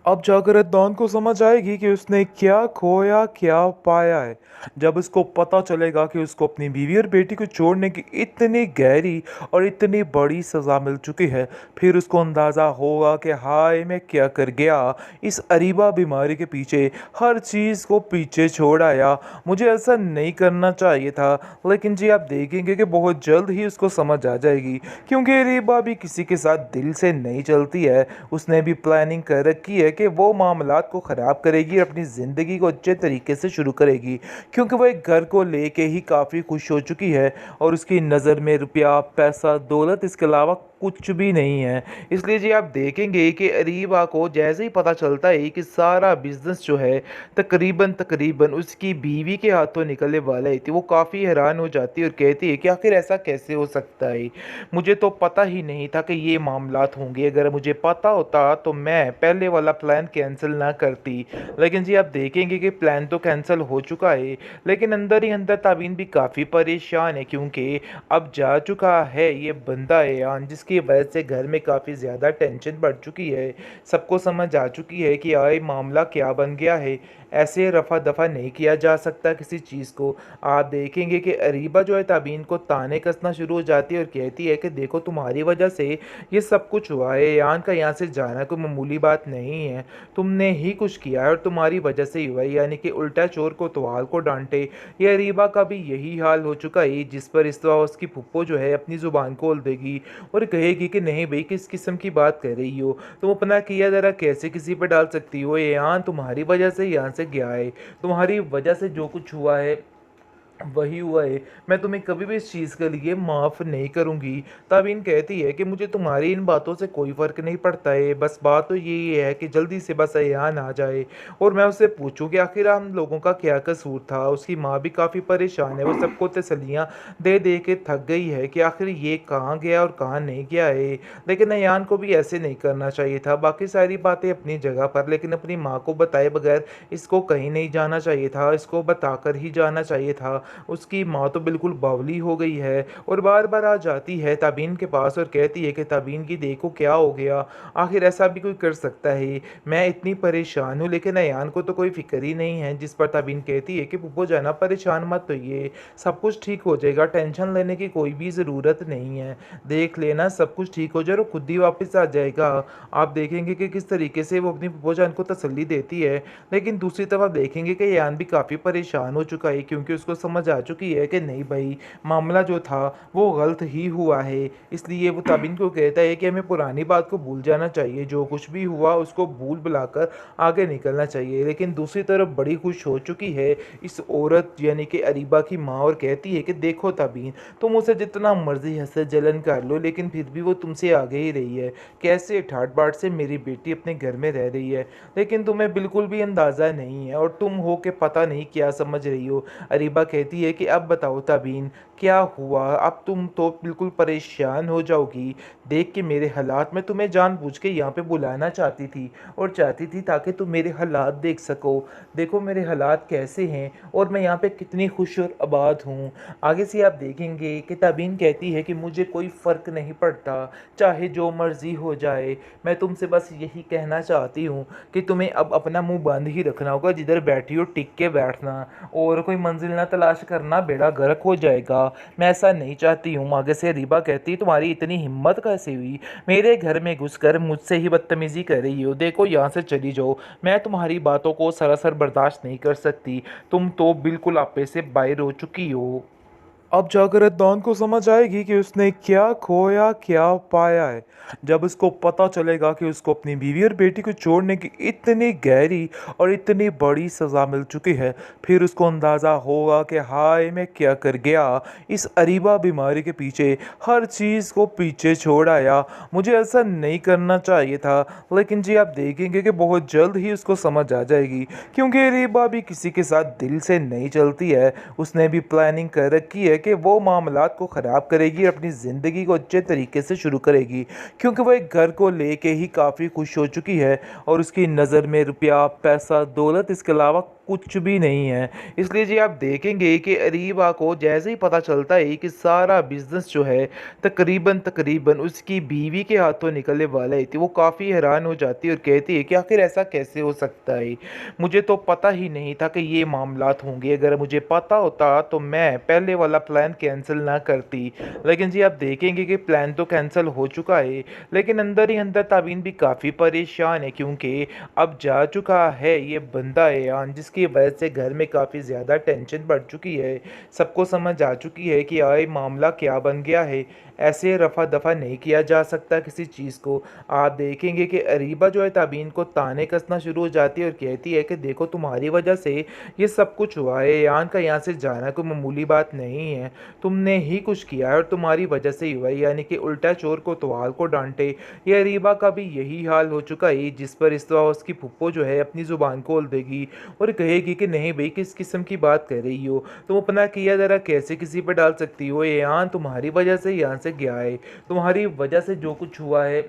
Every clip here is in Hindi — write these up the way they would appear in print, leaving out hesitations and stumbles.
अब जाकर अद्दान को समझ आएगी कि उसने क्या खोया क्या पाया है। जब उसको पता चलेगा कि उसको अपनी बीवी और बेटी को छोड़ने की इतनी गहरी और इतनी बड़ी सज़ा मिल चुकी है, फिर उसको अंदाज़ा होगा कि हाय मैं क्या कर गया। इस अरीबा बीमारी के पीछे हर चीज़ को पीछे छोड़ आया। मुझे ऐसा नहीं करना चाहिए था। लेकिन जी आप देखेंगे कि बहुत जल्द ही उसको समझ आ जाएगी, क्योंकि अरीबा भी किसी के साथ दिल से नहीं चलती है। उसने भी प्लानिंग कर रखी है कि वो मामलात को ख़राब करेगी और अपनी ज़िंदगी को अच्छे तरीके से शुरू करेगी, क्योंकि वो एक घर को लेके ही काफ़ी खुश हो चुकी है और उसकी नज़र में रुपया पैसा दौलत इसके अलावा कुछ भी नहीं है। इसलिए जी आप देखेंगे कि अरीबा को जैसे ही पता चलता है कि सारा बिजनेस जो है तकरीबन तकरीबन उसकी बीवी के हाथों निकलने वाला है, तो वो काफ़ी हैरान हो जाती है और कहती है कि आखिर ऐसा कैसे हो सकता है। मुझे तो पता ही नहीं था कि ये मामलात होंगे। अगर मुझे पता होता तो मैं पहले वाला प्लान कैंसिल ना करती। लेकिन जी आप देखेंगे कि प्लान तो कैंसिल हो चुका है, लेकिन अंदर ही अंदर ताबीन भी काफ़ी परेशान है, क्योंकि अब जा चुका है ये बंदा ऐयान, जिसकी वजह से घर में काफ़ी ज़्यादा टेंशन बढ़ चुकी है। सबको समझ आ चुकी है कि आए मामला क्या बन गया है। ऐसे रफ़ा दफ़ा नहीं किया जा सकता किसी चीज़ को। आप देखेंगे कि अरीबा जो है ताबीन को ताने कसना शुरू हो जाती है और कहती है कि देखो तुम्हारी वजह से ये सब कुछ हुआ है। यान का यहाँ से जाना कोई मामूली बात नहीं है। तुमने ही कुछ किया है और तुम्हारी वजह से ही हुआ है, यानी कि उल्टा चोर कोतवाल को डांटे। ये अरीबा का भी यही हाल हो चुका है, जिस पर इस दफ़ा उसकी फुप्पो जो है अपनी ज़ुबान खोल देगी और कहेगी कि नहीं भाई किस किस्म की बात कर रही हो तुम। अपना किया ज़रा कैसे किसी पर डाल सकती हो। यान तुम्हारी वजह से यहाँ से गया है, तुम्हारी वजह से जो कुछ हुआ है वही हुआ है। मैं तुम्हें कभी भी इस चीज़ के लिए माफ़ नहीं करूँगी। ताबीन कहती है कि मुझे तुम्हारी इन बातों से कोई फ़र्क नहीं पड़ता है, बस बात तो यही है कि जल्दी से बस अयान आ जाए और मैं उससे पूछूं कि आखिर हम लोगों का क्या कसूर था। उसकी माँ भी काफ़ी परेशान है, वो सबको तसल्लियाँ दे दे के थक गई है कि आखिर ये कहाँ गया और कहाँ नहीं गया है। लेकिन अयान को भी ऐसे नहीं करना चाहिए था। बाकी सारी बातें अपनी जगह पर, लेकिन अपनी माँ को बताए बगैर इसको कहीं नहीं जाना चाहिए था, इसको बताकर ही जाना चाहिए था। उसकी माँ तो बिल्कुल बावली हो गई है और बार बार आ जाती है ताबीन के पास और कहती है कि ताबीन की देखो क्या हो गया, आखिर ऐसा भी कोई कर सकता है। मैं इतनी परेशान हूँ, लेकिन अयान को तो कोई फिक्र ही नहीं है। जिस पर ताबीन कहती है कि पुप्पो जाना परेशान मत होइए, सब कुछ ठीक हो जाएगा, टेंशन लेने की कोई भी ज़रूरत नहीं है। देख लेना सब कुछ ठीक हो जाए और खुद ही वापस आ जाएगा। आप देखेंगे कि किस तरीके से वो अपनी पुप्पो जान को तसल्ली देती है। लेकिन दूसरी तरफ आप देखेंगे कि अयान भी काफ़ी परेशान हो चुका है, क्योंकि उसको समझ आ चुकी है कि नहीं भाई मामला जो था वो गलत ही हुआ है। इसलिए वो ताबिन को कहता है कि हमें पुरानी बात को भूल जाना चाहिए, जो कुछ भी हुआ उसको भूल भुलाकर आगे निकलना चाहिए। लेकिन दूसरी तरफ बड़ी खुश हो चुकी है इस औरत यानी कि अरीबा की माँ और कहती है कि देखो ताबीन, तुम उसे जितना मर्जी हंसे जलन कर लो, लेकिन फिर भी वो तुमसे आगे ही रही है। कैसे ठाट बाट से मेरी बेटी अपने घर में रह रही है, लेकिन तुम्हें बिल्कुल भी अंदाज़ा नहीं है और तुम हो के पता नहीं क्या समझ रही हो। अरीबा कहती है कि अब बताओ ताबीन क्या हुआ। अब तुम तो बिल्कुल परेशान हो जाओगी देख के मेरे हालात। मैं तुम्हें जानबूझ के यहाँ पे बुलाना चाहती थी और चाहती थी ताकि तुम मेरे हालात देख सको। देखो मेरे हालात कैसे हैं और मैं यहाँ पे कितनी खुश और आबाद हूँ। आगे से आप देखेंगे कि ताबीन कहती है कि मुझे कोई फ़र्क नहीं पड़ता, चाहे जो मर्ज़ी हो जाए। मैं तुमसे बस यही कहना चाहती हूँ कि तुम्हें अब अपना मुंह बंद ही रखना होगा, जिधर बैठी हो टिक के बैठना और कोई मंजिल ना तलाश करना, बेड़ा गर्क हो जाएगा। मैं ऐसा नहीं चाहती हूँ। आगे से रीबा कहती तुम्हारी इतनी हिम्मत कैसे हुई मेरे घर में घुसकर मुझसे ही बदतमीजी कर रही हो। देखो यहाँ से चली जाओ, मैं तुम्हारी बातों को सरासर बर्दाश्त नहीं कर सकती। तुम तो बिल्कुल आपे से बाहर हो चुकी हो। अब जाकर अद्दान को समझ आएगी कि उसने क्या खोया क्या पाया है। जब उसको पता चलेगा कि उसको अपनी बीवी और बेटी को छोड़ने की इतनी गहरी और इतनी बड़ी सज़ा मिल चुकी है, फिर उसको अंदाज़ा होगा कि हाय मैं क्या कर गया। इस अरीबा बीमारी के पीछे हर चीज़ को पीछे छोड़ आया। मुझे ऐसा नहीं करना चाहिए था। लेकिन जी आप देखेंगे कि बहुत जल्द ही उसको समझ आ जाएगी, क्योंकि अरीबा भी किसी के साथ दिल से नहीं चलती है। उसने भी प्लानिंग कर रखी है कि वो मामलात को ख़राब करेगी और अपनी ज़िंदगी को अच्छे तरीके से शुरू करेगी, क्योंकि वो एक घर को लेके ही काफ़ी खुश हो चुकी है और उसकी नज़र में रुपया पैसा दौलत इसके अलावा कुछ भी नहीं है। इसलिए जी आप देखेंगे कि अरीबा को जैसे ही पता चलता है कि सारा बिज़नेस जो है तकरीबन तकरीबन उसकी बीवी के हाथों निकलने वाला ही थी, वो काफ़ी हैरान हो जाती है और कहती है कि आखिर ऐसा कैसे हो सकता है? मुझे तो पता ही नहीं था कि ये मामलात होंगे। अगर मुझे पता होता तो मैं पहले वाला प्लान कैंसिल ना करती। लेकिन जी आप देखेंगे कि प्लान तो कैंसिल हो चुका है, लेकिन अंदर ही अंदर ताबीन भी काफ़ी परेशान है, क्योंकि अब जा चुका है ये बंदा ऐयान, जिसकी वजह से घर में काफ़ी ज़्यादा टेंशन बढ़ चुकी है। सबको समझ आ चुकी है कि आए मामला क्या बन गया है। ऐसे रफ़ा दफ़ा नहीं किया जा सकता किसी चीज़ को। आप देखेंगे कि अरीबा जो है ताबीन को ताने कसना शुरू हो जाती है और कहती है कि देखो तुम्हारी वजह से ये सब कुछ हुआ है। ऐयान का यहाँ से जाना कोई मामूली बात नहीं है। तुमने ही कुछ किया है और तुम्हारी वजह से ही हुआ है, यानी कि उल्टा चोर कोतवाल को डांटे। ये अरीबा का भी यही हाल हो चुका है, जिस पर इस दफ़ा उसकी फूफो जो है अपनी ज़ुबान खोल देगी और कहेगी कि नहीं भाई, किस किस्म की बात कर रही हो तुम? अपना किया ज़रा कैसे किसी पर डाल सकती हो? ऐयान तुम्हारी वजह से यहाँ से गया है, तुम्हारी वजह से जो कुछ हुआ है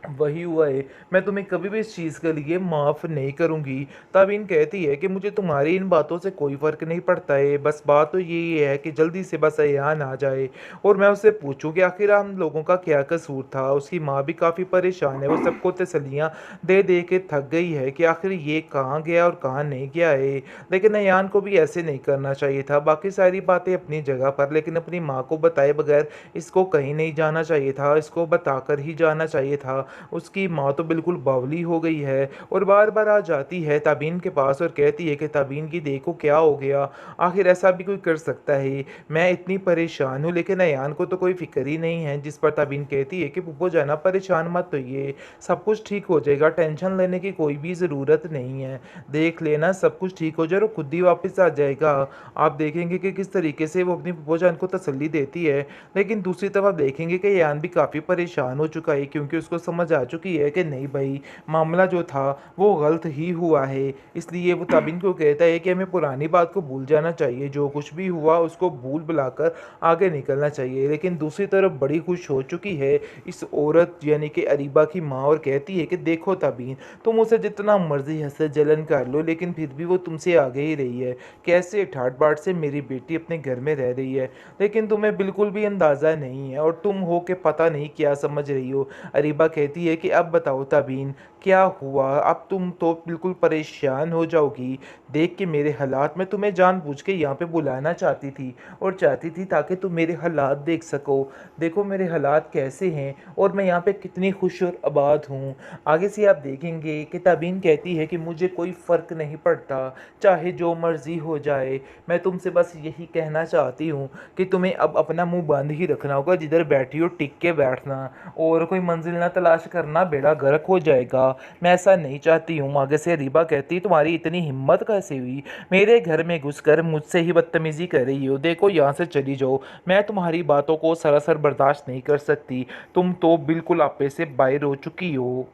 वही हुआ है। मैं तुम्हें कभी भी इस चीज़ के लिए माफ़ नहीं करूँगी। ताबीन कहती है कि मुझे तुम्हारी इन बातों से कोई फ़र्क नहीं पड़ता है, बस बात तो यही है कि जल्दी से बस ऐयान आ जाए और मैं उससे पूछूँ कि आखिर हम लोगों का क्या कसूर था। उसकी माँ भी काफ़ी परेशान है, वो सबको तसल्लियाँ दे दे के थक गई है कि आखिर ये कहाँ गया और कहाँ नहीं गया है। लेकिन ऐयान को भी ऐसे नहीं करना चाहिए था। बाकी सारी बातें अपनी जगह पर, लेकिन अपनी माँ को बताए बगैर इसको कहीं नहीं जाना चाहिए था, इसको बताकर ही जाना चाहिए था। उसकी माँ तो बिल्कुल बावली हो गई है और बार-बार आ जाती है ताबीन के पास और कहती है कि ताबीन की देखो क्या हो गया, आखिर ऐसा भी कोई कर सकता है? मैं इतनी परेशान हूँ, लेकिन अयान को तो कोई फ़िक्र ही नहीं है। जिस पर ताबीन कहती है कि फूफो जाना परेशान मत होइए, सब कुछ ठीक हो जाएगा, टेंशन लेने की कोई भी ज़रूरत नहीं है। देख लेना सब कुछ ठीक हो जाए और खुद ही वापस आ जाएगा। आप देखेंगे कि किस तरीके से वो अपनी फूफो जान को तसल्ली देती है। लेकिन दूसरी तरफ आप देखेंगे कि अयान भी काफ़ी परेशान हो चुका है, क्योंकि उसको समझ आ चुकी है कि नहीं भाई, मामला जो था वो गलत ही हुआ है। इसलिए वो ताबिन को कहता है कि हमें पुरानी बात को भूल जाना चाहिए, जो कुछ भी हुआ उसको भूल भुलाकर आगे निकलना चाहिए। लेकिन दूसरी तरफ बड़ी खुश हो चुकी है इस औरत यानी कि अरीबा की माँ और कहती है कि देखो ताबीन, तुम उसे जितना मर्जी हसद जलन कर लो, लेकिन फिर भी वो तुमसे आगे ही रही है। कैसे ठाट बाट से मेरी बेटी अपने घर में रह रही है, लेकिन तुम्हें बिल्कुल भी अंदाज़ा नहीं है और तुम हो के पता नहीं क्या समझ रही हो। अरीबा कहती है कि अब बताओ ताबीन, क्या हुआ? अब तुम तो बिल्कुल परेशान हो जाओगी देख के मेरे हालात। मैं तुम्हें जानबूझ के यहाँ पे बुलाना चाहती थी और चाहती थी ताकि तुम मेरे हालात देख सको। देखो मेरे हालात कैसे हैं और मैं यहाँ पे कितनी खुश और आबाद हूँ। आगे से आप देखेंगे कि ताबीन कहती है कि मुझे कोई फ़र्क नहीं पड़ता, चाहे जो मर्ज़ी हो जाए। मैं तुमसे बस यही कहना चाहती हूँ कि तुम्हें अब अपना मुँह बंद ही रखना होगा, जिधर बैठी हो टिक के बैठना और कोई मंजिल ना तलाश करना, बेड़ा गर्क हो जाएगा। मैं ऐसा नहीं चाहती हूँ। आगे से रीबा कहती, तुम्हारी इतनी हिम्मत कैसे हुई मेरे घर में घुसकर मुझसे ही बदतमीजी कर रही हो? देखो यहाँ से चली जाओ, मैं तुम्हारी बातों को सरासर बर्दाश्त नहीं कर सकती। तुम तो बिल्कुल आपे से बाहर हो चुकी हो।